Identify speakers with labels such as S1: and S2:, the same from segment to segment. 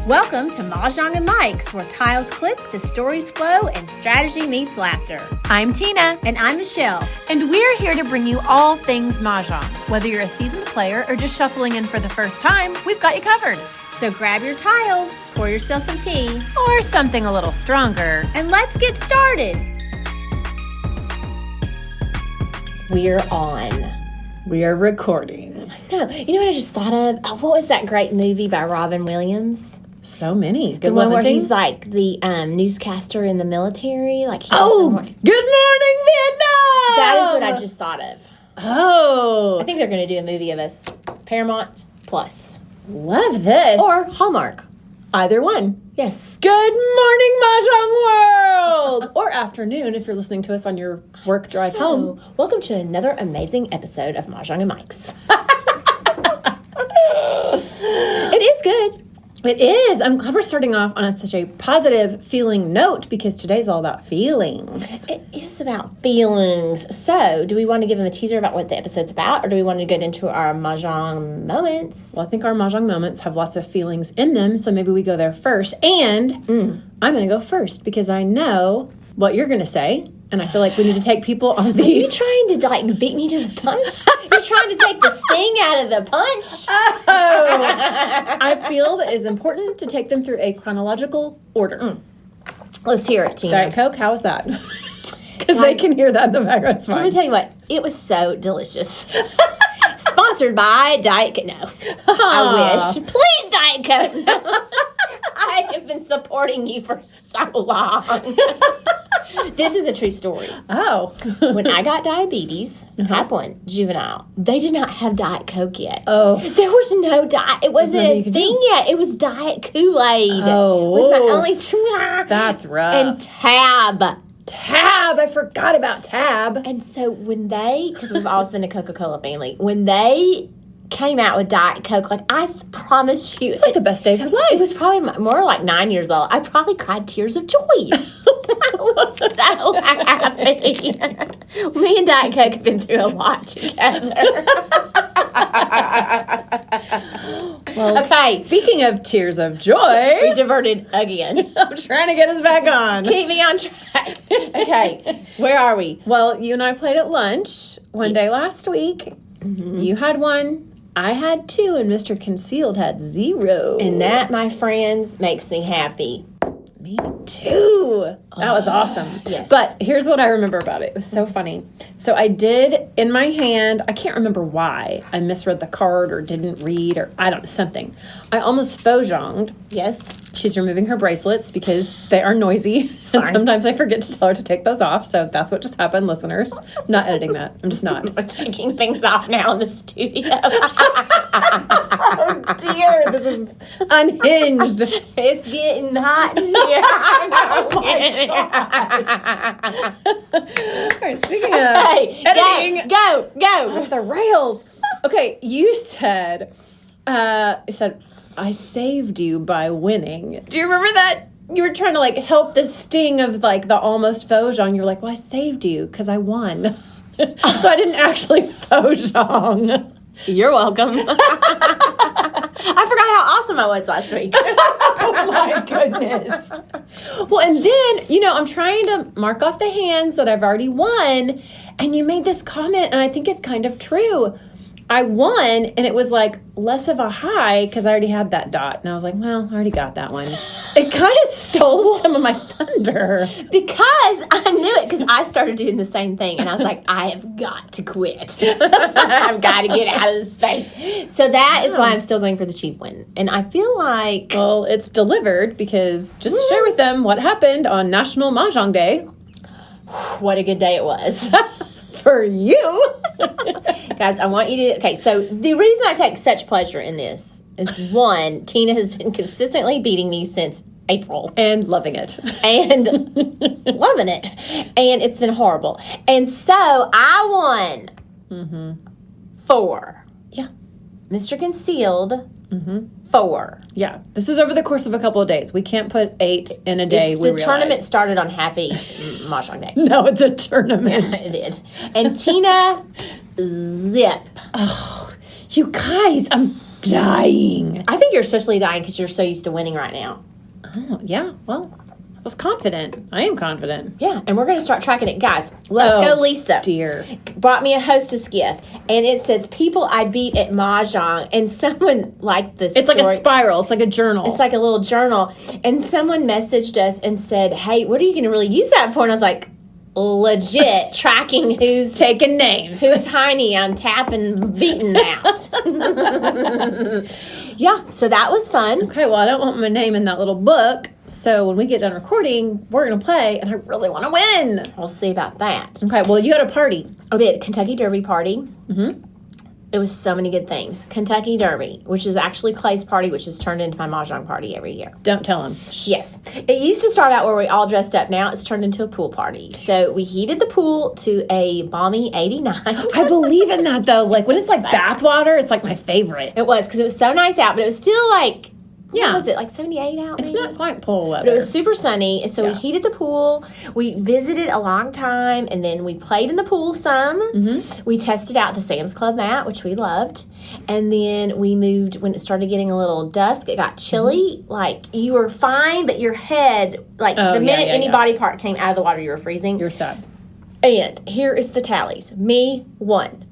S1: Welcome to Mahjong and Mics, where tiles click, the stories flow, and strategy meets laughter.
S2: I'm Tina.
S1: And I'm Michelle.
S2: And we're here to bring you all things Mahjong. Whether you're a seasoned player or just shuffling in for the first time, we've got you covered.
S1: So grab your tiles, pour yourself some tea,
S2: or something a little stronger,
S1: and let's get started. We're on.
S3: We are recording.
S1: No, you know what I just thought of? Oh, what was that great movie by Robin Williams?
S3: So many. Good
S1: the one where
S3: Hunting?
S1: he's like the newscaster in the military. Like
S3: Good morning, Vietnam!
S1: That is what I just thought of.
S3: Oh.
S1: I think they're going to do a movie of us. Paramount Plus.
S3: Love this.
S1: Or Hallmark.
S3: Either one.
S1: Yes.
S3: Good morning, Mahjong World! Or afternoon if you're listening to us on your work drive home.
S1: Welcome to another amazing episode of Mahjong and Mics. It is good.
S3: It is. I'm glad we're starting off on such a positive feeling note because today's all about feelings.
S1: It is about feelings. So, do we want to give them a teaser about what the episode's about, or do we want to get into our Mahjong moments?
S3: Well, I think our Mahjong moments have lots of feelings in them, so maybe we go there first. And I'm going to go first because I know what you're going to say. And I feel like we need to take people on the...
S1: Are you trying to, beat me to the punch? You're trying to take the sting out of the punch?
S3: Oh! I feel that it's important to take them through a chronological order.
S1: Let's hear it, Tina.
S3: Diet Coke, how was that? Because they can hear that in the background. It's fine.
S1: I'm going to tell you what. It was so delicious. Sponsored by Diet Coke. No. I wish. Please, Diet Coke. I have been supporting you for so long. This is a true story.
S3: Oh.
S1: When I got diabetes, type 1, juvenile, they did not have Diet Coke yet.
S3: Oh.
S1: There was no diet. It wasn't a thing yet. It was Diet Kool-Aid.
S3: Oh.
S1: Was my only...
S3: That's rough.
S1: And Tab.
S3: I forgot about Tab.
S1: And so when they, because we've always been a Coca-Cola family, when they came out with Diet Coke, I promise you,
S3: it's like the best day of your life.
S1: It was probably more like 9 years old. I probably cried tears of joy. I was so happy. Me and Diet Coke have been through a lot together.
S3: Well,
S1: okay.
S3: Speaking of tears of joy,
S1: We diverted again.
S3: I'm trying to get us back on.
S1: Keep me on track. Okay, where are we?
S3: Well, you and I played at lunch one day last week. Mm-hmm. You had 1. I had 2, and Mr. Concealed had 0.
S1: And that, my friends, makes me happy.
S3: Me too. That was awesome.
S1: Yes.
S3: But here's what I remember about it. It was so funny. So I did, in my hand, I can't remember why. I misread the card or didn't read or I don't know, something. I almost faux-jonged.
S1: Yes.
S3: She's removing her bracelets because they are noisy. And sometimes I forget to tell her to take those off. So that's what just happened, listeners. I'm not editing that. I'm just not.
S1: We're taking things off now in the studio.
S3: Oh, dear. This is unhinged.
S1: It's getting hot in here.
S3: All right, speaking of editing.
S1: Go.
S3: Off the rails. Okay, you said, I saved you by winning. Do you remember that? You were trying to help the sting of the almost faux-jong. You're like, well, I saved you because I won. So I didn't actually faux-jong.
S1: You're welcome. I forgot how awesome I was last week.
S3: Oh my goodness. Well, and then, I'm trying to mark off the hands that I've already won. And you made this comment, and I think it's kind of true. I won, and it was less of a high because I already had that dot. And I was like, well, I already got that one. It kind of stole some of my thunder.
S1: Because I knew it, because I started doing the same thing. And I was like, I have got to quit. I've got to get out of this space. So that is why I'm still going for the cheap win. And I feel like...
S3: Well, it's delivered because just share with them what happened on National Mahjong Day.
S1: What a good day it was.
S3: For you.
S1: Guys, I want you to... Okay, so the reason I take such pleasure in this is, 1, Tina has been consistently beating me since April.
S3: And loving it.
S1: And loving it. And it's been horrible. And so I won 4.
S3: Yeah.
S1: Mr. Concealed, 4.
S3: Yeah. This is over the course of a couple of days. We can't put 8 in a day.
S1: The tournament started on Happy Mahjong Day.
S3: No, it's a tournament.
S1: Yeah, it did. And Tina, zip.
S3: Oh, you guys, I'm dying.
S1: I think you're socially dying because you're so used to winning right now.
S3: Oh, yeah. Well, I was confident. I am confident.
S1: Yeah, and we're going to start tracking it. Guys, let's go, Lisa.
S3: Dear.
S1: Brought me a hostess gift, and it says, people I beat at Mahjong, and someone liked this
S3: It's like a spiral. It's like a journal.
S1: It's like a little journal, and someone messaged us and said, hey, what are you going to really use that for? And I was like, legit tracking who's
S3: taking names.
S1: Who's Heine I'm tapping, beating out. Yeah, so that was fun.
S3: Okay, well, I don't want my name in that little book. So when we get done recording, we're going to play, and I really want to win.
S1: We'll see about that.
S3: Okay, well, you had a party.
S1: I did. Kentucky Derby party. Mm-hmm. It was so many good things. Kentucky Derby, which is actually Clay's party, which has turned into my Mahjong party every year.
S3: Don't tell him.
S1: Yes. It used to start out where we all dressed up. Now it's turned into a pool party. So we heated the pool to a balmy 89.
S3: I believe in that, though. Like, when it's like bath water, it's like my favorite.
S1: It was, because it was so nice out, but it was still like,
S3: yeah.
S1: What was it, like 78 out?
S3: It's
S1: maybe?
S3: not quite pool weather.
S1: But it was super sunny, so we heated the pool. We visited a long time, and then we played in the pool some. Mm-hmm. We tested out the Sam's Club mat, which we loved. And then we moved, when it started getting a little dusk, it got chilly. Mm-hmm. Like, you were fine, but your head, like, the minute any body part came out of the water, you were freezing.
S3: You're sad.
S1: And here is the tallies. Me, 1.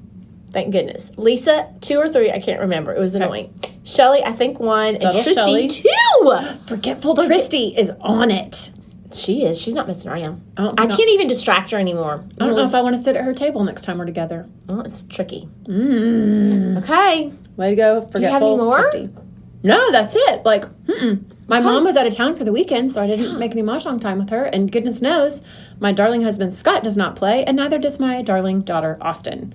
S1: Thank goodness. Lisa, 2 or 3, I can't remember. It was annoying. Shelly, I think 1.
S3: Subtle
S1: and Tristy,
S3: Shelley.
S1: 2.
S3: Forgetful Tristy is on it.
S1: She is. She's not messing around.
S3: I
S1: can't even distract her anymore.
S3: I don't know if I want to sit at her table next time we're together.
S1: Oh, it's tricky. Okay.
S3: Way to go, forgetful
S1: Do you have any more?
S3: Tristy. No, that's it. Like, my mom was out of town for the weekend, so I didn't make any Mahjong time with her. And goodness knows, my darling husband Scott does not play, and neither does my darling daughter Austin.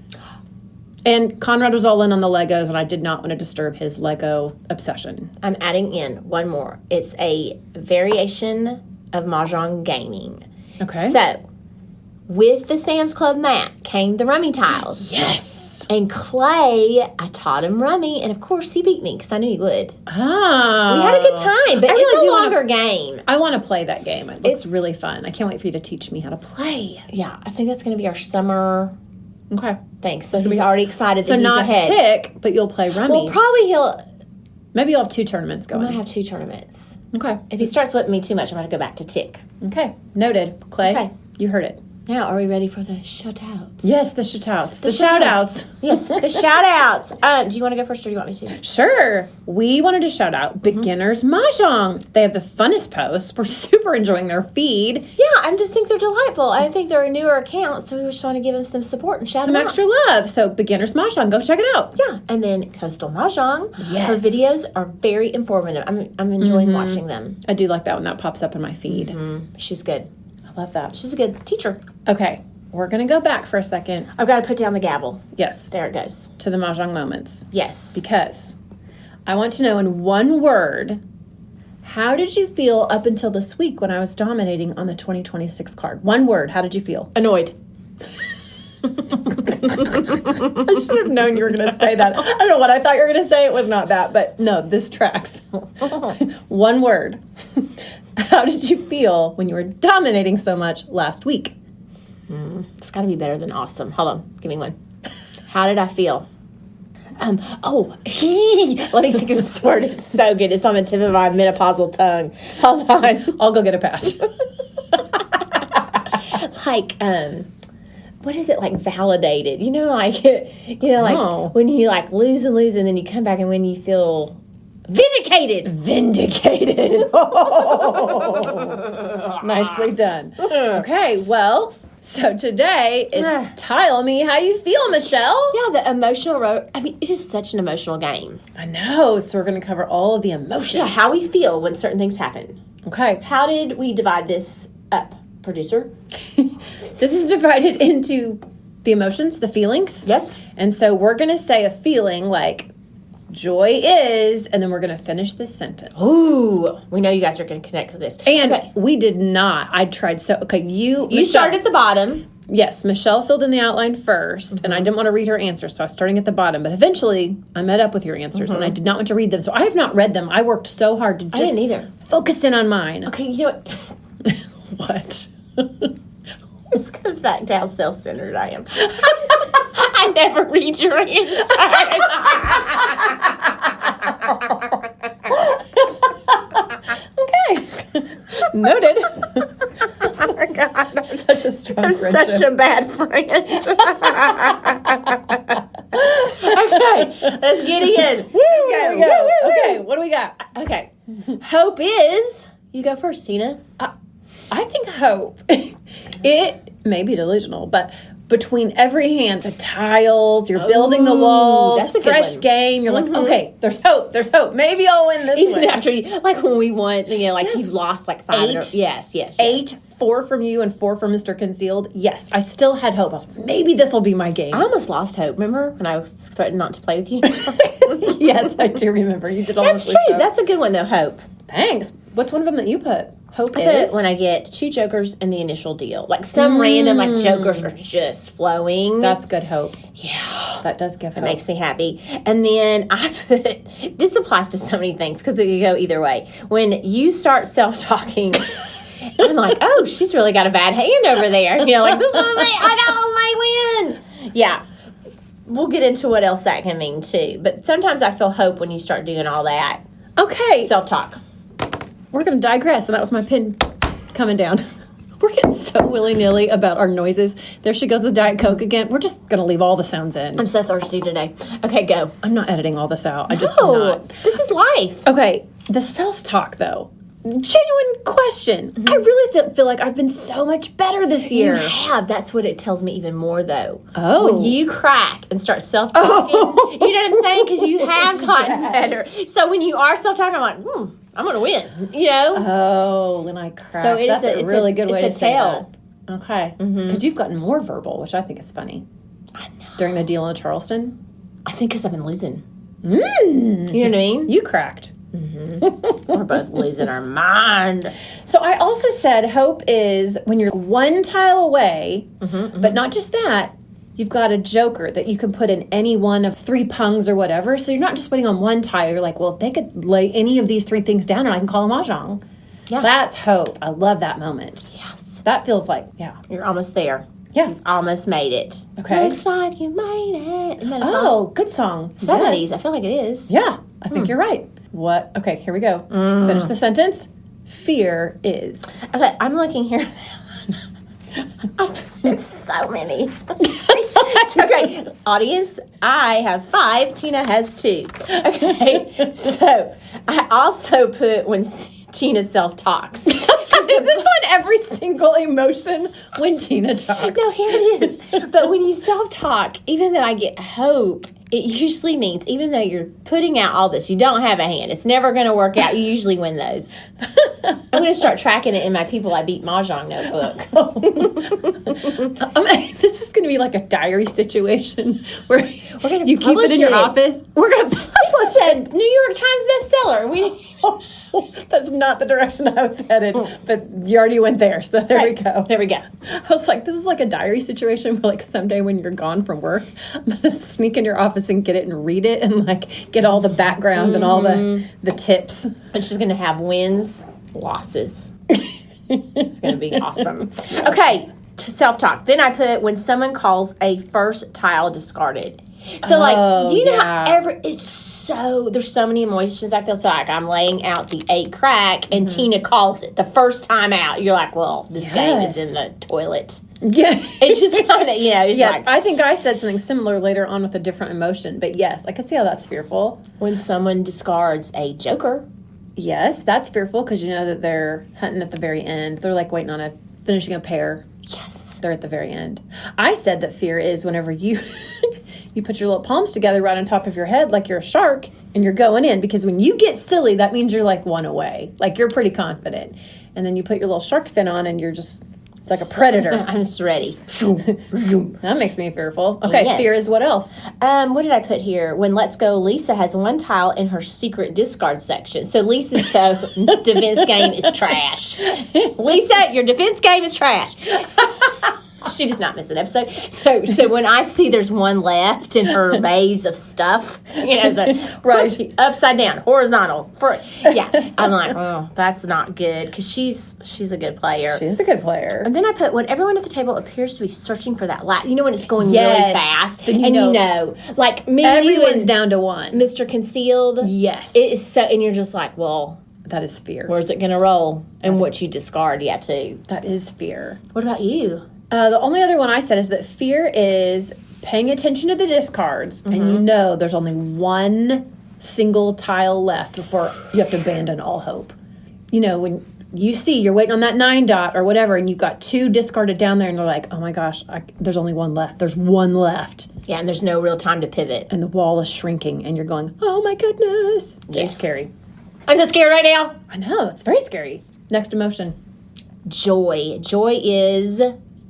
S3: And Conrad was all in on the Legos, and I did not want to disturb his Lego obsession.
S1: I'm adding in one more. It's a variation of Mahjong gaming.
S3: Okay.
S1: So, with the Sam's Club mat came the rummy tiles.
S3: Yes.
S1: And Clay, I taught him rummy, and of course he beat me because I knew he would.
S3: Ah.
S1: We had a good time, but it's a longer game.
S3: I want to play that game. It looks really fun. I can't wait for you to teach me how to play.
S1: Yeah, I think that's going to be our summer.
S3: Okay.
S1: Thanks. So he's already excited that
S3: so
S1: he's
S3: not
S1: ahead.
S3: Tick, but you'll play rummy.
S1: Well, probably
S3: maybe you'll have 2 tournaments going.
S1: I might have 2 tournaments.
S3: Okay.
S1: If he starts whipping me too much, I'm going to go back to Tick.
S3: Okay. Noted. Clay,
S1: Okay.
S3: You heard it.
S1: Now, are we ready for the shout-outs?
S3: Yes, the shout-outs. The
S1: shout-outs.
S3: shout-outs.
S1: Yes, the shout-outs. Do you want to go first or do you want me to?
S3: Sure. We wanted to shout out Beginners Mahjong. They have the funnest posts. We're super enjoying their feed.
S1: Yeah, I just think they're delightful. I think they're a newer account, so we just want to give them some support and shout them out.
S3: Some extra love. So Beginners Mahjong, go check it out.
S1: Yeah, and then Coastal Mahjong.
S3: Yes.
S1: Her videos are very informative. I'm enjoying watching them.
S3: I do like that one. That pops up in my feed.
S1: She's good.
S3: I love that.
S1: She's a good teacher.
S3: Okay. We're going to go back for a second.
S1: I've got to put down the gavel.
S3: Yes.
S1: There it goes.
S3: To the Mahjong moments.
S1: Yes.
S3: Because I want to know in one word, how did you feel up until this week when I was dominating on the 2026 card? One word. How did you feel?
S1: Annoyed.
S3: I should have known you were going to say that. I don't know what I thought you were going to say. It was not that. But no, this tracks. One word. How did you feel when you were dominating so much last week?
S1: It's got to be better than awesome. Hold on. Give me one. How did I feel? Let me think of this word. It's so good. It's on the tip of my menopausal tongue. Hold on.
S3: I'll go get a patch.
S1: Like, what is it, like, validated? You know, like,
S3: No.
S1: when you, like, lose and then you come back and when you feel vindicated.
S3: Vindicated. Nicely done. Okay, well, so today is Tile Me How You Feel, Michelle.
S1: Yeah, the emotional road. I mean, it is such an emotional game.
S3: I know, so we're going to cover all of the emotions.
S1: Yeah, how we feel when certain things happen.
S3: Okay.
S1: How did we divide this up, producer?
S3: This is divided into the emotions, the feelings.
S1: Yes.
S3: And so we're going to say a feeling like joy is, and then we're going to finish this sentence.
S1: Ooh, we know you guys are going to connect with this.
S3: And we did not. I tried so. Okay, you
S1: started at the bottom.
S3: Yes, Michelle filled in the outline first, and I didn't want to read her answers, so I was starting at the bottom. But eventually, I met up with your answers, and I did not want to read them. So I have not read them. I worked so hard to just
S1: didn't either.
S3: focus in on mine.
S1: Okay, you know what?
S3: What?
S1: This goes back to how self-centered I am. I never read your answer.
S3: Okay. Noted.
S1: Oh my God.
S3: Such a strong
S1: I'm
S3: friendship.
S1: such a bad friend. Okay, let's get in.
S3: Woo,
S1: Let's
S3: here we
S1: go.
S3: go.
S1: Woo, woo, woo.
S3: Okay, what do we got?
S1: Okay. Hope is. You go first, Tina.
S3: I think hope. It may be delusional, but between every hand, the tiles, you're building the walls,
S1: that's a good
S3: fresh
S1: one.
S3: game. You're like, okay, there's hope. There's hope. Maybe I'll win this
S1: Even
S3: one.
S1: after you, like when we won, like
S3: Yes.
S1: you lost like 5.
S3: Eight.
S1: Yes.
S3: 8, 4 from you, and 4 from Mr. Concealed. Yes, I still had hope. I was like, maybe this will be my game.
S1: I almost lost hope. Remember when I was threatened not to play with you?
S3: Yes, I do remember. You did all
S1: That's
S3: this.
S1: true. That's a good one though. Hope.
S3: Thanks. What's one of them that you put? Hope
S1: I
S3: is
S1: put when I get 2 jokers in the initial deal, like some random like jokers are just flowing.
S3: That's good hope.
S1: Yeah.
S3: That does give hope.
S1: It makes me happy. And then I put, this applies to so many things because it can go either way. When you start self-talking, I'm like, oh, she's really got a bad hand over there. You know, like, this is I might win. Yeah. We'll get into what else that can mean too. But sometimes I feel hope when you start doing all that.
S3: Okay.
S1: Self-talk.
S3: We're going to digress, and that was my pin coming down. We're getting so willy-nilly about our noises. There she goes, the Diet Coke again. We're just going to leave all the sounds in.
S1: I'm so thirsty today. Okay, go.
S3: I'm not editing all this out. I just am
S1: No,
S3: not.
S1: this is life.
S3: Okay, the self-talk, though. Genuine question. I really feel like I've been so much better this year.
S1: You have. That's what it tells me even more, though.
S3: Oh.
S1: When you crack and start self-talking, you know what I'm saying? Because you have gotten better. So when you are self-talking, I'm like, I'm going to win, you know?
S3: Oh, when I crack.
S1: So
S3: That's a really good way to say
S1: tell.
S3: that. Okay. Because you've gotten more verbal, which I think is funny.
S1: I know.
S3: During the deal in Charleston.
S1: I think because I've been losing. You know what I mean?
S3: You cracked.
S1: We're both losing our mind.
S3: So I also said hope is when you're one tile away, but not just that, you've got a joker that you can put in any one of 3 pungs or whatever. So you're not just waiting on one tile. You're like, well, if they could lay any of these 3 things down and I can call a Mahjong.
S1: Yeah.
S3: That's hope. I love that moment.
S1: Yes.
S3: That feels like, yeah.
S1: You're almost there.
S3: Yeah.
S1: You've almost made it.
S3: Okay.
S1: Looks like you made it. Isn't that a song?
S3: Oh, good song.
S1: 70s.
S3: Yes.
S1: I feel like it is.
S3: Yeah, I think you're right. What? Okay, here we go. Finish the sentence. Fear is.
S1: Okay, I'm looking here. It's so many. Okay, audience, I have 5. Tina has 2. Okay, so I also put when Tina self-talks.
S3: Is this on every single emotion when Tina talks?
S1: No, here it is. But when you self-talk, even though I get hope, it usually means even though you're putting out all this, you don't have a hand. It's never going to work out. You usually win those. I'm going to start tracking it in my People I Beat Mahjong notebook.
S3: This is going to be like a diary situation where
S1: We're gonna
S3: you keep it
S1: publish
S3: in your
S1: it.
S3: office. We're going to publish
S1: This is a New York Times bestseller.
S3: That's not the direction I was headed, but you already went there, so there we go.
S1: There we go.
S3: I was like, this is like a diary situation where, like, someday when you're gone from work, I'm going to sneak in your office and get it and read it and, like, get all the background and all the tips.
S1: It's just going to have wins, losses. It's going to be awesome. Okay, self-talk. Then I put when someone calls a first tile discarded. So, like, do you know how there's so many emotions. I feel so like I'm laying out the 8 crack and Tina calls it the first time out. You're like, well, this game is in the toilet.
S3: Yeah.
S1: It's just kind of, it's
S3: Yes,
S1: like
S3: I think I said something similar later on with a different emotion, but yes, I could see how that's fearful.
S1: when someone discards a joker.
S3: Yes, that's fearful because you know that they're hunting at the very end. They're like waiting on finishing a pair.
S1: Yes.
S3: They're at the very end. I said that fear is whenever you you put your little palms together right on top of your head like you're a shark and you're going in, because when you get silly, that means you're like 1 away. Like you're pretty confident. And then you put your little shark fin on and you're just like a predator.
S1: I'm just ready.
S3: That makes me fearful. Okay,
S1: Yes.
S3: fear is what else?
S1: What did I put here? When Let's Go, Lisa has 1 tile in her secret discard section. So Lisa's defense game is trash. Lisa, your defense game is trash. She does not miss an episode. No, so when I see there's one left in her maze of stuff, the
S3: Right.
S1: upside down, horizontal, I'm like, oh, that's not good because she's a good player.
S3: She is a good player.
S1: And then I put when everyone at the table appears to be searching for that when it's going really
S3: Yes.
S1: fast,
S3: Then
S1: like me,
S3: Everyone's
S1: you and
S3: down to one.
S1: Mr. Concealed.
S3: Yes.
S1: It is so, and you're just like, well,
S3: That is fear.
S1: where's it gonna roll? And what you discard, too.
S3: That is fear.
S1: What about you?
S3: The only other one I said is that fear is paying attention to the discards, and there's only one single tile left before you have to abandon all hope. When you see you're waiting on that 9 dot or whatever, and you've got 2 discarded down there, and you're like, oh my gosh, there's only one left. There's one left.
S1: Yeah, and there's no real time to pivot.
S3: And the wall is shrinking, and you're going, oh my goodness. Very
S1: Yes.
S3: scary.
S1: I'm so scared right now.
S3: I know, it's very scary. Next emotion.
S1: Joy. Joy is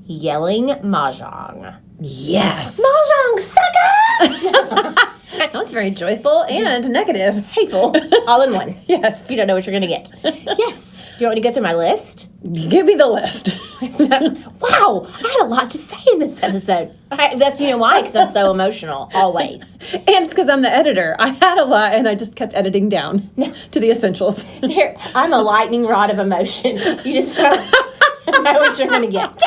S1: yelling Mahjong.
S3: Yes.
S1: Mahjong, sucker!
S3: That was very joyful and negative.
S1: Hateful. All in one.
S3: Yes.
S1: You don't know what you're going to get. Yes. Do you want me to go through my list?
S3: Give me the list.
S1: Wow. I had a lot to say in this episode. That's, why? Because I'm so emotional, always.
S3: And it's because I'm the editor. I had a lot, and I just kept editing down to the essentials.
S1: I'm a lightning rod of emotion. You just don't know what you're going to get.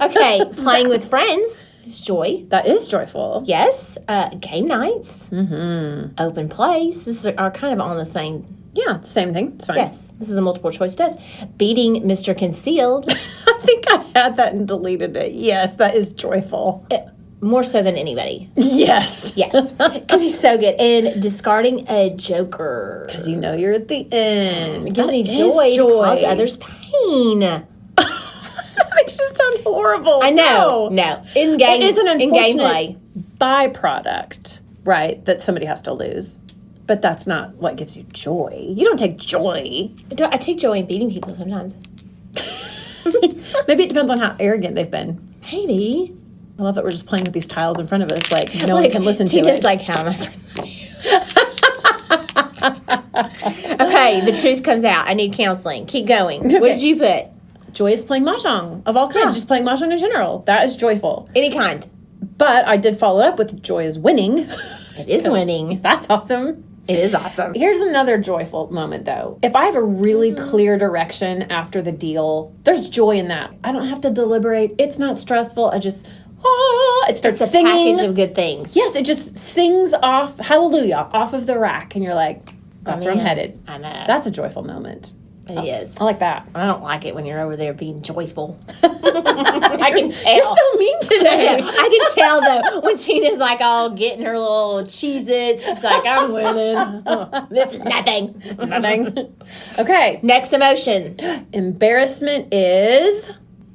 S1: Okay. Playing with friends is joy.
S3: That is joyful.
S1: Yes. Game nights. Mm-hmm. Open plays. This are kind of on the same.
S3: Yeah, same thing. It's fine.
S1: Yes. This is a multiple choice test. Beating Mr. Concealed.
S3: I think I had that and deleted it. Yes, that is joyful.
S1: More so than anybody.
S3: Yes.
S1: Yes. Because he's so good. And discarding a joker.
S3: Because you're at the end.
S1: It gives
S3: That
S1: me
S3: is
S1: joy to cause others pain.
S3: That makes you sound horrible.
S1: I know. No. In game,
S3: It is an
S1: in
S3: unfortunate
S1: gameplay.
S3: byproduct, right, that somebody has to lose. But that's not what gives you joy. You don't take joy.
S1: I take joy in beating people sometimes.
S3: Maybe it depends on how arrogant they've been.
S1: Maybe.
S3: I love that we're just playing with these tiles in front of us, like no one can listen to
S1: Tina's
S3: it.
S1: like, how am I friends with you? Okay, the truth comes out. I need counseling. Keep going. What did you put?
S3: Joy is playing Mahjong of all kinds,
S1: Yeah.
S3: just playing Mahjong in general. That is joyful.
S1: Any kind.
S3: But I did follow it up with joy is winning.
S1: It is winning.
S3: That's awesome.
S1: It is awesome.
S3: Here's another joyful moment, though. If I have a really clear direction after the deal, there's joy in that. I don't have to deliberate. It's not stressful. I just, it starts
S1: It's a
S3: singing.
S1: package of good things.
S3: Yes, it just sings off, hallelujah, off of the rack. And you're like, that's where I'm
S1: man.
S3: headed.
S1: I know.
S3: That's a joyful moment.
S1: It is.
S3: I like that.
S1: I don't like it when you're over there being joyful. I can tell.
S3: You're so mean today.
S1: Yeah, I can tell though when Tina's like all getting her little Cheez-Its. She's like, I'm winning. This is nothing.
S3: Nothing. Okay.
S1: Next emotion.
S3: Embarrassment is...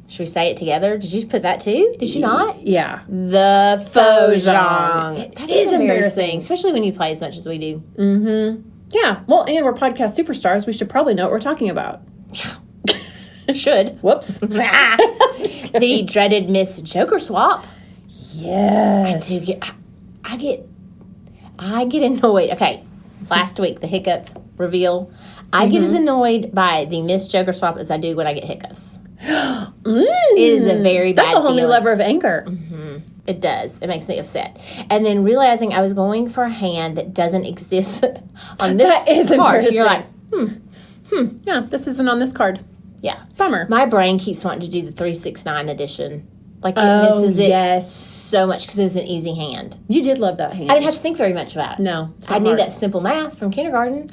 S1: Should we say it together? Did you put that too? Did you not?
S3: Yeah.
S1: The Mahjong. That
S3: is
S1: is
S3: embarrassing.
S1: embarrassing, especially when you play as much as we do.
S3: Yeah. Well, and we're podcast superstars. We should probably know what we're talking about.
S1: Should.
S3: Whoops.
S1: The dreaded Miss Joker swap.
S3: Yes.
S1: I get annoyed. Okay, last week the hiccup reveal. I get as annoyed by the Miss Joker swap as I do when I get hiccups. It is a very bad.
S3: That's a whole new
S1: feeling.
S3: lever of anger.
S1: It does. It makes me upset. And then realizing I was going for a hand that doesn't exist on this
S3: That is
S1: card.
S3: embarrassing.
S1: You're like,
S3: Yeah, this isn't on this card.
S1: yeah.
S3: Bummer.
S1: My brain keeps wanting to do the 369 edition. Like it
S3: Oh,
S1: misses it
S3: yes.
S1: so much because it was an easy hand.
S3: You did love that hand.
S1: I didn't have to think very much about it.
S3: No, it's
S1: I
S3: not
S1: knew
S3: hard.
S1: that simple math from kindergarten.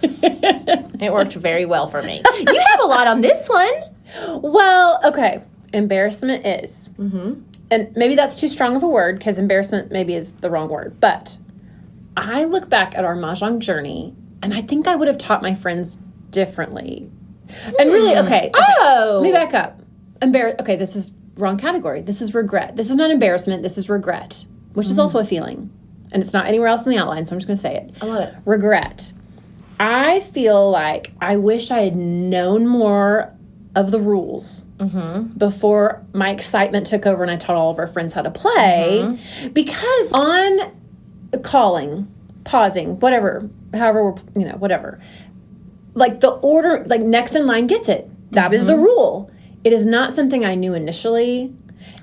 S1: It worked very well for me. You have a lot on this one.
S3: Well, okay. Embarrassment is. And maybe that's too strong of a word because embarrassment maybe is the wrong word. But I look back at our Mahjong journey and I think I would have taught my friends differently. And really, okay.
S1: Oh.
S3: Let me back up. Okay, this is wrong category. This is regret. This is not embarrassment. This is regret, which is also a feeling. And it's not anywhere else in the outline, so I'm just going to say it.
S1: I love it.
S3: Regret. I feel like I wish I had known more of the rules before my excitement took over and I taught all of our friends how to play. Because on calling, pausing, whatever, however we're, whatever, like the order, like next in line gets it. That is the rule. It is not something I knew initially.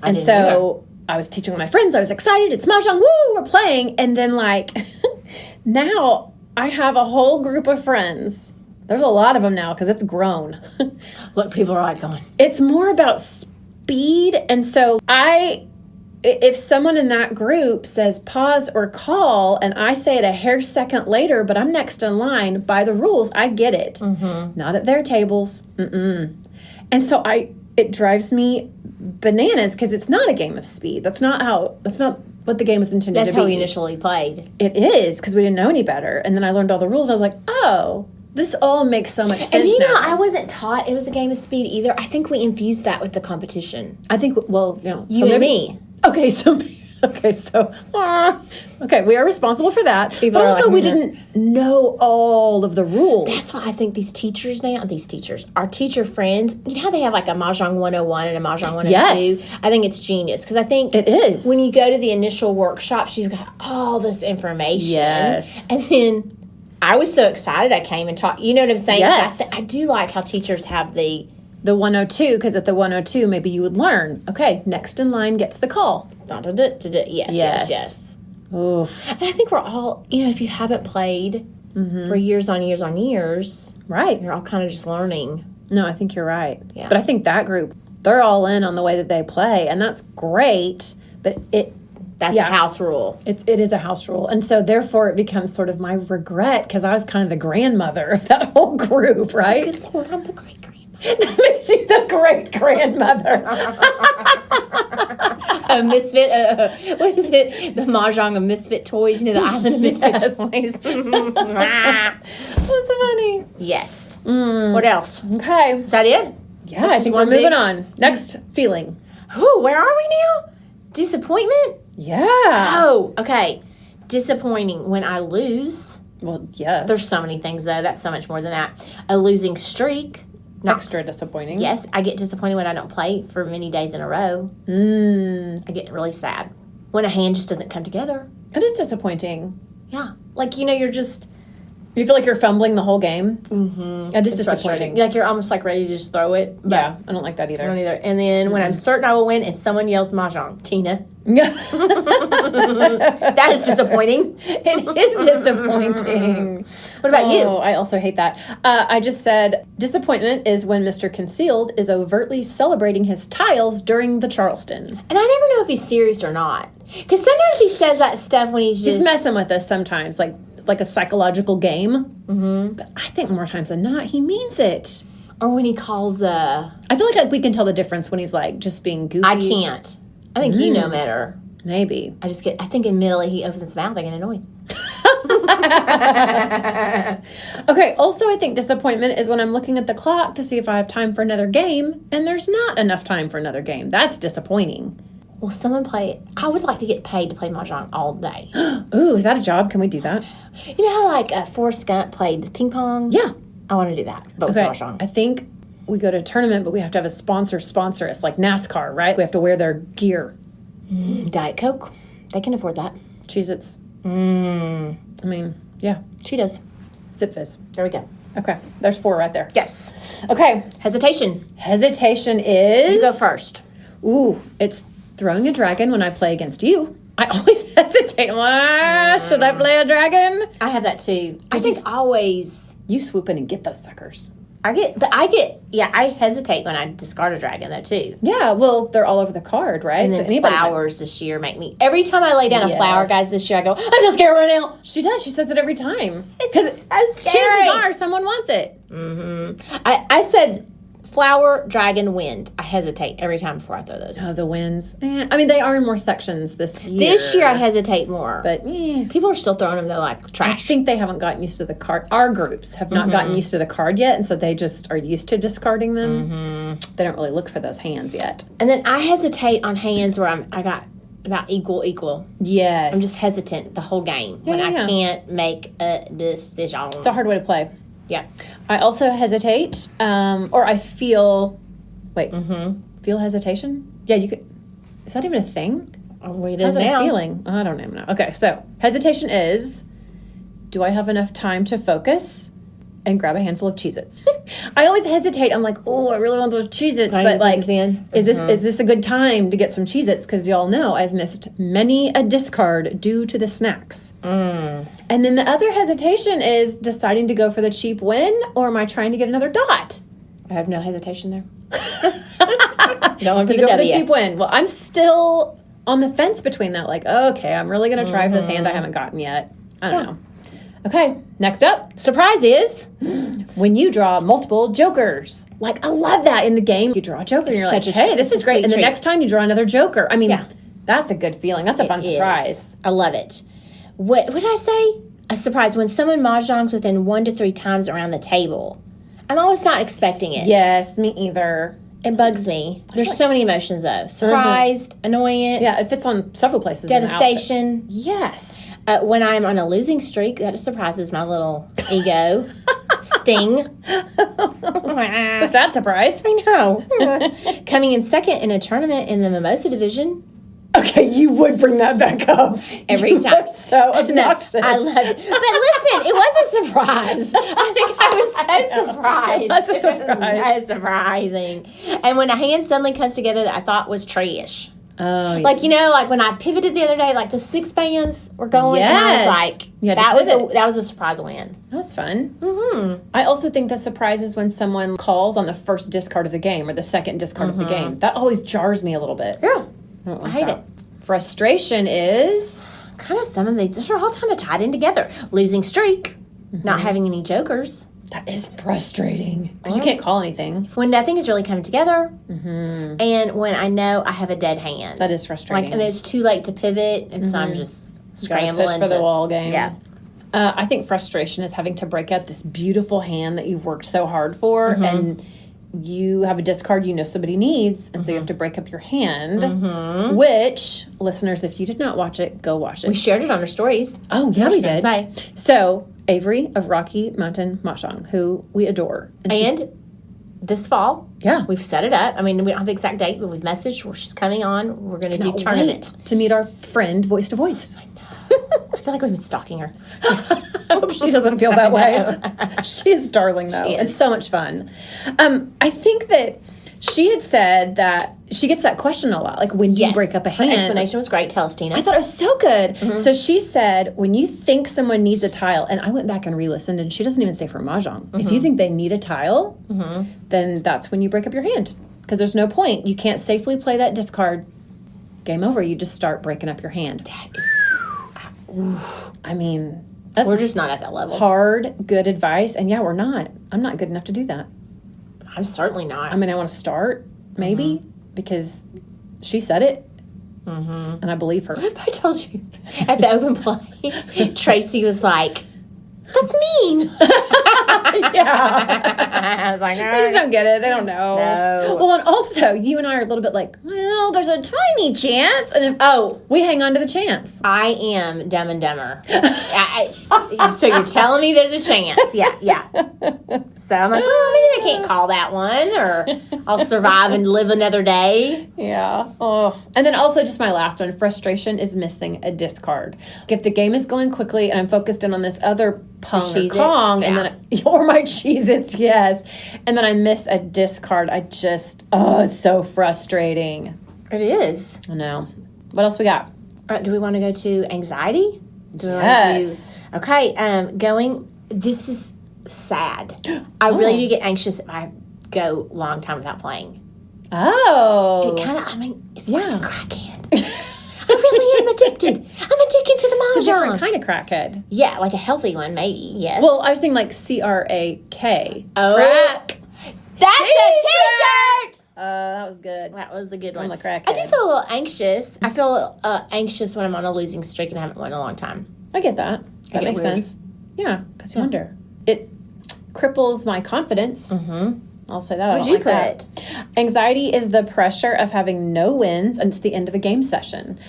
S3: And
S1: didn't
S3: so I was teaching my friends. I was excited. It's Mahjong. Woo! We're playing. And then, like, now I have a whole group of friends. There's a lot of them now because it's grown.
S1: Look, people are like going.
S3: It's more about speed. And so if someone in that group says pause or call, and I say it a hair second later, but I'm next in line, by the rules, I get it. Not at their tables. And so it drives me bananas because it's not a game of speed. That's not what the game was intended to be.
S1: That's how we initially played.
S3: It is, because we didn't know any better. And then I learned all the rules. I was like, oh, this all makes so much sense.
S1: And
S3: now.
S1: I wasn't taught it was a game of speed either. I think we infused that with the competition.
S3: I think, well,
S1: You and me.
S3: Okay, so we are responsible for that.
S1: People
S3: But
S1: are
S3: also,
S1: like,
S3: we didn't know all of the rules.
S1: That's why I think our teacher friends, you know how they have like a Mahjong 101 and a Mahjong 102?
S3: Yes.
S1: I think it's genius because I think
S3: It is.
S1: when you go to the initial workshops, you've got all this information.
S3: Yes.
S1: And then I was so excited I came and taught. You know what I'm saying?
S3: Yes.
S1: I do like how teachers have the
S3: 102, because at the 102, maybe you would learn, okay, next in line gets the call.
S1: yes.
S3: Oof.
S1: And I think we're all, if you haven't played for years on years,
S3: Right.
S1: you're all kind of just learning.
S3: No, I think you're right.
S1: Yeah.
S3: But I think that group, they're all in on the way that they play, and that's great, but
S1: That's a house rule.
S3: it is a house rule. And so therefore it becomes sort of my regret because I was kind of the grandmother of that whole group, right?
S1: Good Lord, I'm the great-grandmother.
S3: That makes you the great grandmother.
S1: A misfit, what is it? The Mahjong of Misfit Toys, the Island of Misfit
S3: Yes.
S1: Toys.
S3: That's funny.
S1: Yes. What else?
S3: Okay.
S1: Is that it?
S3: Yeah, I think we're moving on. Next feeling.
S1: Ooh, where are we now? Disappointment?
S3: Yeah.
S1: Oh, okay. Disappointing when I lose.
S3: Well, yes.
S1: There's so many things, though. That's so much more than that. A losing streak.
S3: extra disappointing.
S1: Yes, I get disappointed when I don't play for many days in a row. I get really sad when a hand just doesn't come together.
S3: It is disappointing.
S1: Yeah. Like, you're just...
S3: You feel like you're fumbling the whole game? Mm-hmm. It is disappointing.
S1: Like, you're almost like ready to just throw it. But
S3: Yeah, I don't like that
S1: I
S3: either.
S1: don't either. And then when I'm certain I will win and someone yells Mahjong, Tina. That is disappointing.
S3: It is disappointing.
S1: What about you?
S3: I also hate that. I just said disappointment is when Mr. Concealed is overtly celebrating his tiles during the Charleston.
S1: And I never know if he's serious or not. Because sometimes he says that stuff when he's just...
S3: He's messing with us sometimes, like a psychological game. Mm-hmm. But I think more times than not, he means it.
S1: Or when he calls...
S3: I feel like we can tell the difference when he's like just being goofy.
S1: I can't. I think you know better.
S3: Maybe.
S1: I think immediately he opens his mouth, I get annoyed.
S3: Okay, also I think disappointment is when I'm looking at the clock to see if I have time for another game, and there's not enough time for another game. That's disappointing.
S1: Will someone play... I would like to get paid to play Mahjong all day.
S3: Ooh, is that a job? Can we do that?
S1: You know how, like, Forrest Gump played ping pong?
S3: Yeah.
S1: I want to do that, but with Mahjong.
S3: I think we go to a tournament, but we have to have a sponsor us, like NASCAR, right? We have to wear their gear.
S1: Diet Coke. They can afford that.
S3: Cheez-Its. I mean, yeah.
S1: Cheetos.
S3: Zip Fizz.
S1: There we go.
S3: Okay, there's 4 right there.
S1: Yes.
S3: Okay.
S1: Hesitation.
S3: Hesitation is...
S1: You go first.
S3: Ooh, it's throwing a dragon when I play against you. I always hesitate. Should I play a dragon?
S1: I have that too. I think always...
S3: You swoop in and get those suckers.
S1: I hesitate when I discard a dragon though too.
S3: Yeah, well, they're all over the card, right?
S1: And then flowers this year make me... Every time I lay down a flower, guys, this year I go, I'm so scared right now.
S3: She does. She says it every time.
S1: It's so scary.
S3: Chances are someone wants it.
S1: I said flower, dragon, wind. I hesitate every time before I throw those.
S3: Oh, the winds. I mean, they are in more sections this year.
S1: This year I hesitate more.
S3: But
S1: people are still throwing them. They're like
S3: I
S1: trash.
S3: think they haven't gotten used to the card. Our groups have not gotten used to the card yet, and so they just are used to discarding them. They don't really look for those hands yet.
S1: And then I hesitate on hands where I got about equal.
S3: Yes.
S1: I'm just hesitant the whole game when I can't make a decision.
S3: It's a hard way to play.
S1: Yeah.
S3: I also hesitate, or I feel... Wait. Feel hesitation? Yeah, you could... Is that even a thing?
S1: It
S3: How's
S1: is
S3: that
S1: now.
S3: a feeling? I don't even know. Okay, so hesitation is... Do I have enough time to focus? and grab a handful of Cheez-Its. I always hesitate. I'm like, oh, I really want those Cheez-Its, but like, is this a good time to get some Cheez-Its? Because y'all know I've missed many a discard due to the snacks. And then the other hesitation is deciding to go for the cheap win, or am I trying to get another dot?
S1: I have no hesitation there.
S3: Going for the cheap win. Well, I'm still on the fence between that. Like, okay, I'm really going to try for this hand I haven't gotten yet. I don't know. Okay, next up, surprise is when you draw multiple jokers. Like, I love that in the game. You draw a joker and you're like, hey, this is great. And the next time you draw another joker. I mean, that's a good feeling. That's a fun surprise.
S1: I love it. What did I say? A surprise. When someone mahjongs within 1 to 3 times around the table, I'm always not expecting it.
S3: Yes, me either.
S1: It bugs me. There's so many emotions, though. Surprised, annoyance.
S3: Yeah, it fits on several places.
S1: Devastation.
S3: Yes.
S1: When I'm on a losing streak, that surprises my little ego. Sting.
S3: It's a sad surprise.
S1: I know. Coming in second in a tournament in the Mimosa division.
S3: Okay, you would bring that back up
S1: every time.
S3: So obnoxious.
S1: No, I love it. But listen, it was a surprise. I think I was so surprised.
S3: It was a surprise.
S1: It was so surprising. And when a hand suddenly comes together that I thought was trash.
S3: Oh, yeah.
S1: Like, like when I pivoted the other day, like the 6 bands were going, and I was like, that was a surprise win.
S3: That was fun. Mm-hmm. I also think the surprise is when someone calls on the first discard of the game or the second discard of the game. That always jars me a little bit.
S1: Yeah. I hate it.
S3: Frustration is
S1: kind of some of these are all kind of tied in together. Losing streak, not having any jokers.
S3: That is frustrating because you can't call anything
S1: when nothing is really coming together, and when I know I have a dead hand.
S3: That is frustrating.
S1: And it's too late to pivot, and so I'm just scrambling
S3: push for the wall game.
S1: Yeah.
S3: I think frustration is having to break up this beautiful hand that you've worked so hard for, and you have a discard somebody needs, and so you have to break up your hand, which, listeners, if you did not watch it, go watch it.
S1: We shared it on our stories.
S3: Oh, yeah, we did. So, Avery of Rocky Mountain Mahjong, who we adore.
S1: And this fall,
S3: we've
S1: set it up. I mean, we don't have the exact date, but we've messaged where she's coming on. We're going to do tournament.
S3: To meet our friend, Voice to Voice.
S1: I know. I feel like we've been stalking her.
S3: Yes. I hope she doesn't feel that way. She is darling, though. It's so much fun. I think that she had said that she gets that question a lot. Like, when do you break up a hand?
S1: Her explanation was great. Tell us, Tina.
S3: I thought it was so good. So she said, when you think someone needs a tile, and I went back and re-listened, and she doesn't even say for Mahjong. If you think they need a tile, then that's when you break up your hand. Because there's no point. You can't safely play that discard. Game over. You just start breaking up your hand.
S1: That is...
S3: I mean,
S1: we're just not at that level.
S3: Hard, good advice. And we're not. I'm not good enough to do that.
S1: I'm certainly not.
S3: I mean, I want to start, maybe, because she said it. And I believe her.
S1: I told you at the open play, Tracy was like, that's mean.
S3: I was like, they just don't get it. They don't know.
S1: No.
S3: Well, and also, you and I are a little bit like, well, there's a tiny chance. And we hang on to the chance.
S1: I am Dumb and Dumber. So you're telling me there's a chance. Yeah. So I'm like, well, maybe they can't call that one, or I'll survive and live another day.
S3: Yeah. Oh. And then also just my last one, frustration is missing a discard. If the game is going quickly and I'm focused in on this other pong or Kong, and then or my Cheez-Its, yes. And then I miss a discard. It's so frustrating.
S1: It is.
S3: I know. What else we got?
S1: Do we want to go to anxiety?
S3: Yes.
S1: This is sad. I really do get anxious if I go a long time without playing.
S3: Oh.
S1: It's like a crackhead. I really am addicted. I'm addicted to the Mahjong.
S3: It's a different kind of crackhead.
S1: Yeah, like a healthy one, maybe, yes.
S3: Well, I was thinking like CRAK.
S1: Oh.
S3: Crack.
S1: That's a t-shirt!
S3: That was good.
S1: That was a good one.
S3: I'm a crackhead.
S1: I do feel a little anxious. I feel anxious when I'm on a losing streak and I haven't won in a long time.
S3: I get that. That makes sense. Yeah, because you wonder. It cripples my confidence. I'll say that.
S1: What did you put?
S3: Anxiety is the pressure of having no wins, and it's the end of a game session.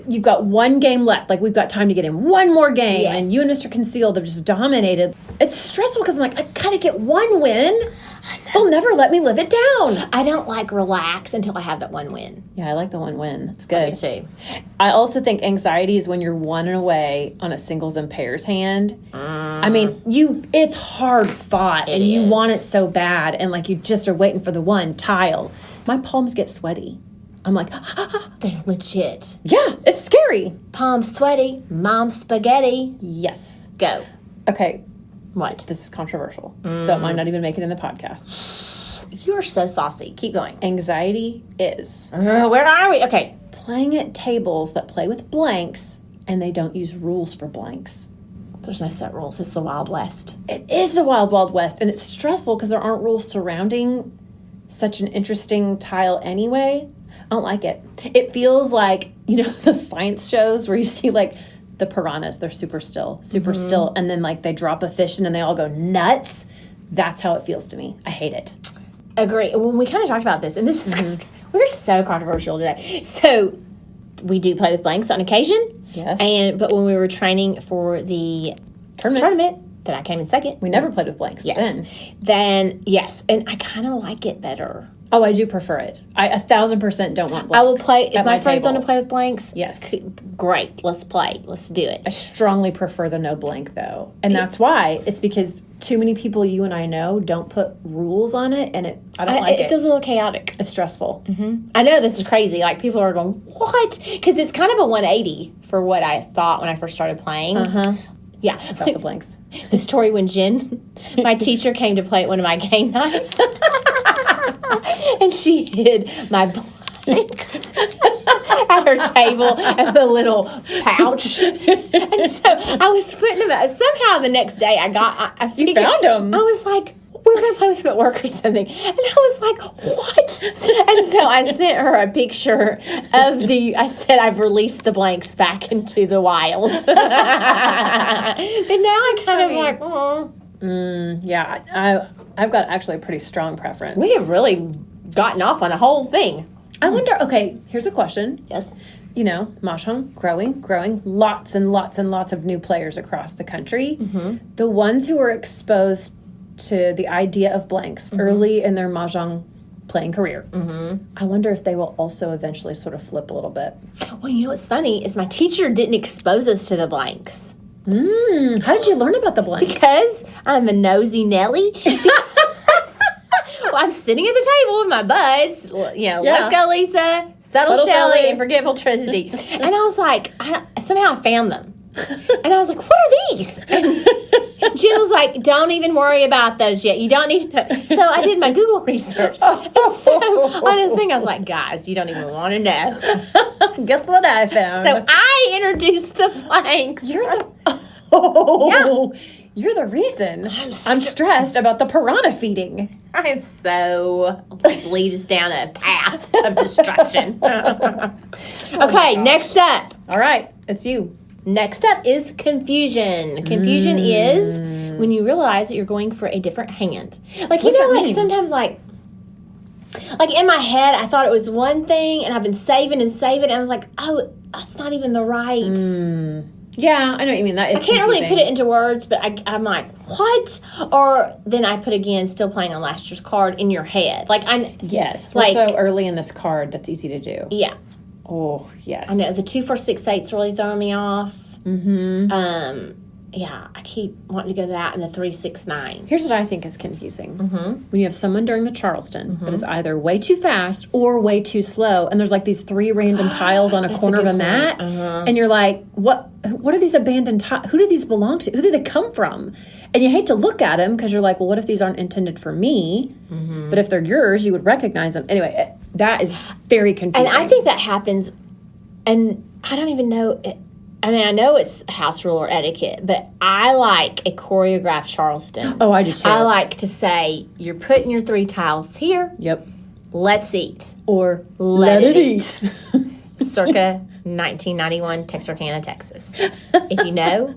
S3: You've got one game left. Like, we've got time to get in one more game, and you and Mr. Concealed have just dominated. It's stressful because I'm like, I gotta get one win.
S1: I
S3: They'll never let me live it down.
S1: I don't like relax until I have that one win.
S3: Yeah, I like the one win. It's good.
S1: Me too.
S3: I also think anxiety is when you're 1 and away on a singles and pairs hand. I mean, it's hard fought and you want it so bad, and like you just are waiting for the one tile. My palms get sweaty. I'm like,
S1: They're legit.
S3: yeah, it's scary.
S1: Palms sweaty, mom spaghetti.
S3: Yes.
S1: Go.
S3: Okay,
S1: What?
S3: this is controversial, so it might not even make it in the podcast.
S1: You're so saucy. Keep going.
S3: Anxiety is
S1: Where are we? Okay.
S3: playing at tables that play with blanks and they don't use rules for blanks.
S1: There's no set rules. It's the Wild West.
S3: It is the wild, wild west, and it's stressful because there aren't rules surrounding such an interesting tile anyway. I don't like it. It feels like, the science shows where you see like the piranhas, they're super still, and then like they drop a fish in and they all go nuts. That's how it feels to me. I hate it.
S1: Agree. When we kind of talked about this, and this is, we're so controversial today. So we do play with blanks on occasion.
S3: Yes.
S1: But when we were training for the tournament that I came in second.
S3: We never played with blanks.
S1: Yes. Then, yes. And I kind of like it better.
S3: Oh, I do prefer it. I 1,000% don't want blanks.
S1: I will play, if
S3: at
S1: my friends
S3: table.
S1: want to play with blanks,
S3: Yes.
S1: Great. Let's play. Let's do it.
S3: I strongly prefer the no blank, though. And that's why. It's because too many people you and I know don't put rules on it, and I don't like it.
S1: It feels a little chaotic.
S3: It's stressful.
S1: I know this is crazy. Like, people are going, what? Because it's kind of a 180 for what I thought when I first started playing. Yeah.
S3: About the blanks.
S1: The story when Jen, my teacher, came to play at one of my game nights. And she hid my blanks at her table in the little pouch. And so I was putting them out. Somehow the next day I figured,
S3: found 'em.
S1: I was like, we were going to play with them at work or something. And I was like, what? And so I sent her a picture of I said, I've released the blanks back into the wild. But now I kind of like, oh.
S3: Yeah, I've got actually a pretty strong preference.
S1: We have really gotten off on a whole thing.
S3: I wonder, okay, here's a question.
S1: Yes.
S3: Mahjong, growing, lots and lots and lots of new players across the country. The ones who were exposed to the idea of blanks early in their Mahjong playing career. I wonder if they will also eventually sort of flip a little bit.
S1: Well, what's funny is my teacher didn't expose us to the blanks.
S3: How did you learn about the blank?
S1: Because I'm a nosy Nelly. Well, I'm sitting at the table with my buds. Let's go, Lisa. Subtle Shelley and Forgetful Tragedy. And I was like, somehow I found them. And I was like, what are these? And Jen was like, don't even worry about those yet. You don't need to know. So I did my Google research. And so on the thing, I was like, guys, you don't even want to know.
S3: Guess what I found?
S1: So I introduced the blanks.
S3: You're the reason I'm stressed about the piranha feeding.
S1: I am so, please lead us down a path of destruction. Okay, next up.
S3: All right, it's you.
S1: Next up is confusion. Confusion is when you realize that you're going for a different hand. Like,
S3: What's that mean?
S1: sometimes like in my head, I thought it was one thing, and I've been saving, and I was like, oh, that's not even the right.
S3: Yeah, I know what you mean. That is
S1: I can't really put it into words, but I'm like, what? Or then I put again, still playing on last year's card in your head.
S3: Yes, we're so early in this card, that's easy to do.
S1: Yeah.
S3: Oh, yes.
S1: I know, the 2, 4, 6, 8's really throwing me off. Yeah, I keep wanting to go to that and the 3, 6, 9.
S3: Here's what I think is confusing. When you have someone during the Charleston that is either way too fast or way too slow, and there's like these 3 random tiles on a corner of a mat, and you're like, what are these abandoned tiles? Who do these belong to? Who do they come from? And you hate to look at them because you're like, well, what if these aren't intended for me? But if they're yours, you would recognize them. Anyway, that is very confusing.
S1: And I think that happens, and I don't even know I mean, I know it's house rule or etiquette, but I like a choreographed Charleston.
S3: Oh, I do too.
S1: I like to say, you're putting your 3 tiles here.
S3: Yep.
S1: Let's eat.
S3: Or let it eat.
S1: Circa 1991, Texarkana, Texas. If you know,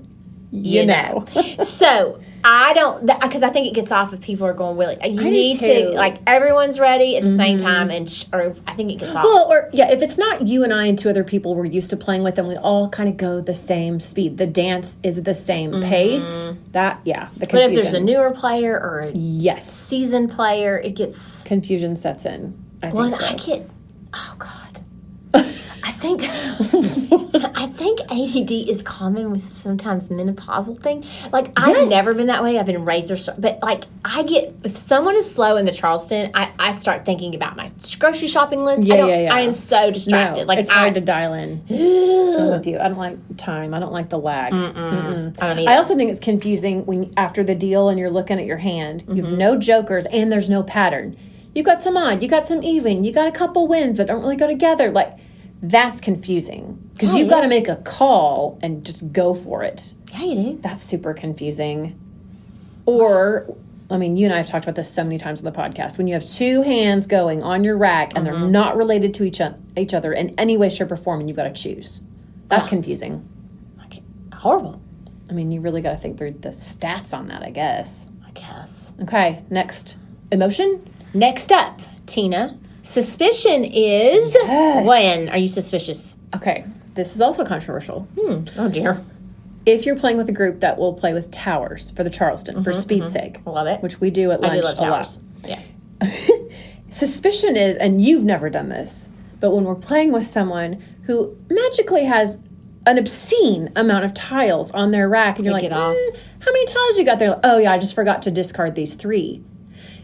S1: you know. So, I don't, because I think it gets off if people are going willy. You
S3: do
S1: need
S3: too.
S1: to, like, everyone's ready at the same time, or I think it gets off.
S3: Well, or yeah, if it's not you and I and two other people we're used to playing with, and we all kind of go the same speed. The dance is the same pace. The
S1: but
S3: confusion.
S1: if there's a newer player or a
S3: yes,
S1: seasoned player, it gets.
S3: confusion sets in. I think
S1: Well,
S3: so.
S1: I get. Oh God. I think ADD is common with sometimes menopausal thing. Like I've
S3: Yes.
S1: never been that way. I've been raised or but like I get if someone is slow in the Charleston, I start thinking about my grocery shopping list.
S3: Yeah.
S1: I am so distracted.
S3: No,
S1: Like
S3: it's hard to dial in. I'm with you. I don't like time. I don't like the lag.
S1: I don't either.
S3: I also think it's confusing when after the deal and you're looking at your hand, you have no jokers and there's no pattern. You got some odd, you got some even, you got a couple wins that don't really go together. Like that's confusing because you've got to make a call and just go for it.
S1: Yeah, you do.
S3: That's super confusing. Or, I mean, you and I have talked about this so many times on the podcast. When you have two hands going on your rack and they're not related to each other in any way, shape, or form, and you've got to choose. That's confusing.
S1: Horrible.
S3: I mean, you really got to think through the stats on that, I guess.
S1: I guess.
S3: Okay, next. Emotion?
S1: Next up, Tina. Suspicion is when are you suspicious?
S3: Okay, this is also controversial.
S1: Oh dear.
S3: If you're playing with a group that will play with towers for the Charleston, for speed's sake.
S1: I love it.
S3: Which we do at lunch
S1: I do love
S3: a lot.
S1: towers. Yeah.
S3: Suspicion is, and you've never done this, but when we're playing with someone who magically has an obscene amount of tiles on their rack, and you're
S1: Take
S3: like,
S1: it off.
S3: how many tiles you got there? Like, oh yeah, I just forgot to discard these 3.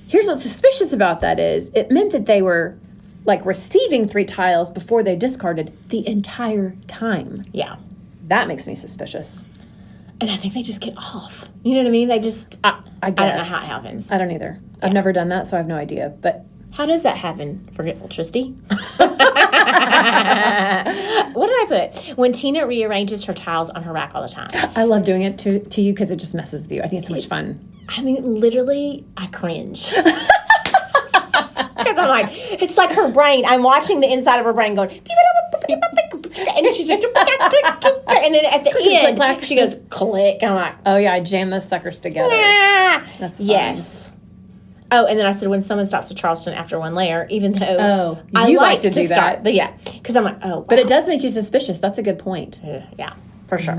S3: Here's what's suspicious about that is, it meant that they were like receiving 3 tiles before they discarded the entire time.
S1: Yeah.
S3: That makes me suspicious.
S1: And I think they just get off. You know what I mean? They just
S3: I guess.
S1: I don't know how it happens.
S3: I don't either. I've never done that, so I have no idea. But
S1: How does that happen? Forgetful Tristy. What did I put? When Tina rearranges her tiles on her rack all the time.
S3: I love doing it to you because it just messes with you. I think it's so much fun.
S1: I mean, literally, I cringe. Because I'm like, it's like her brain. I'm watching the inside of her brain going, and she's like, and then at the end,
S3: clack.
S1: she goes, click. And I'm like,
S3: Oh yeah, I jam those suckers together. That's fun.
S1: yes. Oh, and then I said when someone stops at Charleston after one layer, even though
S3: you like to do
S1: start,
S3: that.
S1: but yeah, because I'm like, oh, wow.
S3: But it does make you suspicious. That's a good point.
S1: Yeah, for sure,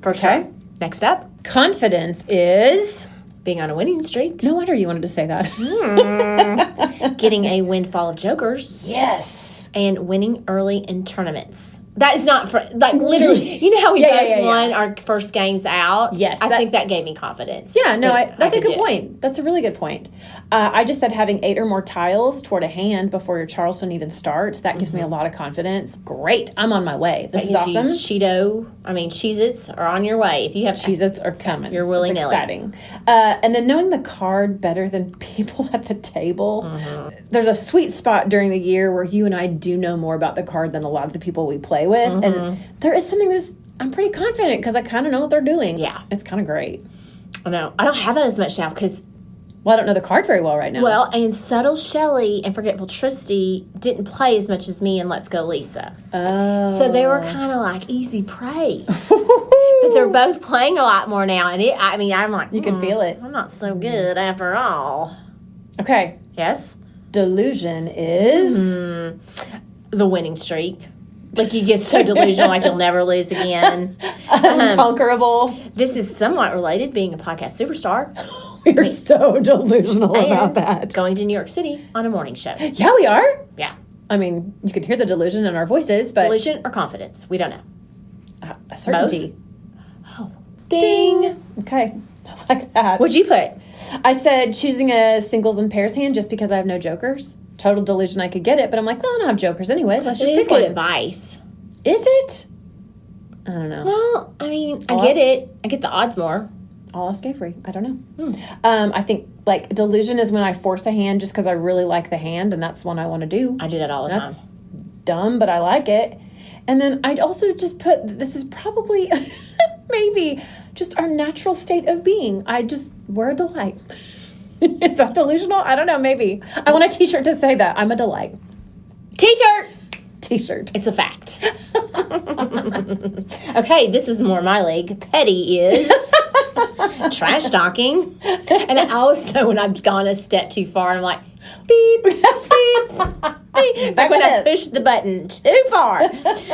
S1: for
S3: okay.
S1: sure. Next up,
S3: Confidence is...
S1: being on a winning streak,
S3: No wonder you wanted to say that.
S1: getting a windfall of jokers,
S3: Yes.
S1: and winning early in tournaments. That is not for, like, literally, you know how we both won our first games out?
S3: Yes,
S1: I think that gave me confidence.
S3: Yeah, no, that's a
S1: could
S3: good point. That's a really good point. I just said having 8 or more tiles toward a hand before your Charleston even starts, that gives me a lot of confidence. Great, I'm on my way. This is awesome.
S1: Cheez-Its are on your way. If you have
S3: Cheez-Its are coming.
S1: You're willy-nilly.
S3: It's exciting. And then knowing the card better than people at the table. There's a sweet spot during the year where you and I do know more about the card than a lot of the people we play with. And there is something that's, I'm pretty confident because I kind of know what they're doing.
S1: Yeah.
S3: It's kind of great.
S1: I know. I don't have that as much now because,
S3: Well, I don't know the card very well right now.
S1: well, and Subtle Shelley and Forgetful Tristy didn't play as much as me and Let's Go Lisa.
S3: Oh.
S1: So they were kind of like easy prey. But they're both playing a lot more now. And I'm like,
S3: You can feel it.
S1: I'm not so good after all.
S3: Okay.
S1: Yes?
S3: Delusion is...
S1: The winning streak. Like you get so delusional like you'll never lose again.
S3: Unconquerable.
S1: This is somewhat related, being a podcast superstar.
S3: We're so delusional about
S1: And
S3: that.
S1: going to New York City on a morning show.
S3: Yeah, we are.
S1: Yeah.
S3: I mean, you can hear the delusion in our voices, but...
S1: Delusion or confidence? We don't know.
S3: A certainty.
S1: Oh. Ding.
S3: Okay. I like that.
S1: What'd you put?
S3: I said choosing a singles and pairs hand just because I have no jokers. Total delusion I could get it, but I'm like, well, I don't have jokers anyway. Let's just
S1: It is
S3: pick
S1: good
S3: one.
S1: advice.
S3: Is it? I don't know.
S1: Well, I get it. I get the odds more.
S3: I'll ask Avery. I don't know. I think, like, delusion is when I force a hand just because I really like the hand, and that's one I want to do.
S1: I do that all the
S3: That's
S1: time.
S3: dumb, but I like it. And then I'd also just put, this is probably, maybe, just our natural state of being. We're a delight. Is that delusional? I don't know, maybe. I want a t-shirt to say that. I'm a delight.
S1: T-shirt.
S3: T-shirt.
S1: It's a fact. Okay, this is more my league. Petty is Trash talking. And I always know when I've gone a step too far. I'm like, beep, beep, beep. Like when I push the button too far.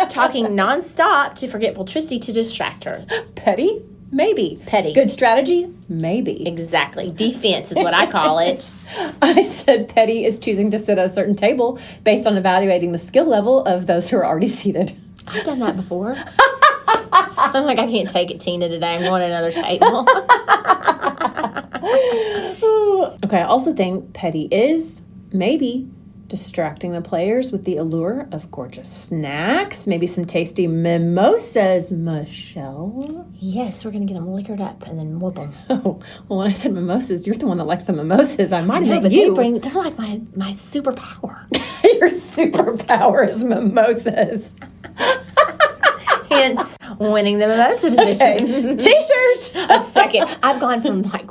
S1: Talking nonstop to forgetful Tristy to distract her.
S3: Petty? Maybe.
S1: Petty.
S3: Good strategy? Maybe.
S1: Exactly. Defense is what I call it.
S3: I said petty is choosing to sit at a certain table based on evaluating the skill level of those who are already seated.
S1: I've done that before. I'm like, I can't take it, Tina, today. I'm going to another table.
S3: Okay, I also think petty is maybe distracting the players with the allure of gorgeous snacks, maybe some tasty mimosas, Michelle.
S1: Yes, we're going to get them liquored up and then whoop them.
S3: Oh, well, when I said mimosas, you're the one that likes the mimosas. I might have meant
S1: but
S3: you.
S1: they're like my superpower.
S3: Your superpower is mimosas.
S1: Hence, winning the mimosa division.
S3: Okay. T-shirts.
S1: A second. I've gone from like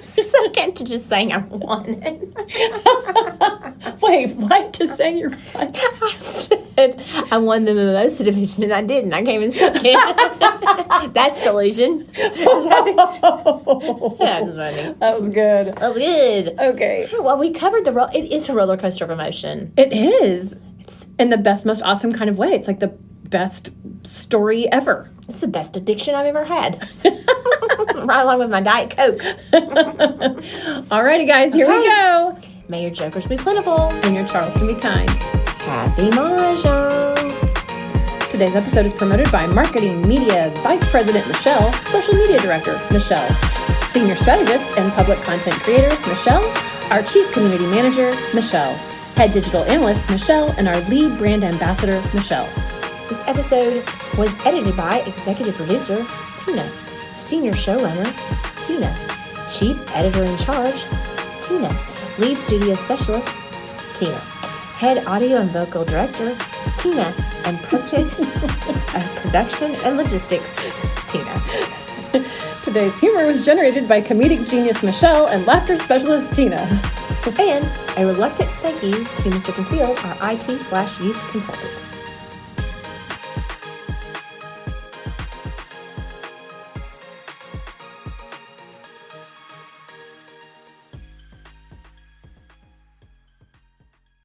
S1: second to just saying I won it.
S3: Wait, what? Just saying you're fun.
S1: I said I won the mimosa division and I didn't. I came in second. That's delusion. That's funny.
S3: That was good.
S1: That was good.
S3: Okay.
S1: Well, we covered it is a roller coaster of emotion.
S3: It is. It's in the best, most awesome kind of way. It's like the best story ever.
S1: It's the best addiction I've ever had. Right along with my Diet Coke.
S3: Alrighty, guys, here we go.
S1: May your jokers be plentiful.
S3: And your Charleston be kind.
S1: Happy Mahjong.
S3: Today's episode is promoted by Marketing Media Vice President Michelle, Social Media Director Michelle, Senior Strategist and Public Content Creator Michelle, our Chief Community Manager Michelle, Head Digital Analyst Michelle, and our Lead Brand Ambassador Michelle.
S1: This episode was edited by Executive Producer Tina, Senior Showrunner Tina, Chief Editor-in-Charge Tina, Lead Studio Specialist Tina, Head Audio and Vocal Director Tina, and President of Production and Logistics Tina.
S3: Today's humor was generated by comedic genius Michelle and laughter specialist Tina.
S1: And a reluctant thank you to Mr. Conceal, our IT/youth consultant.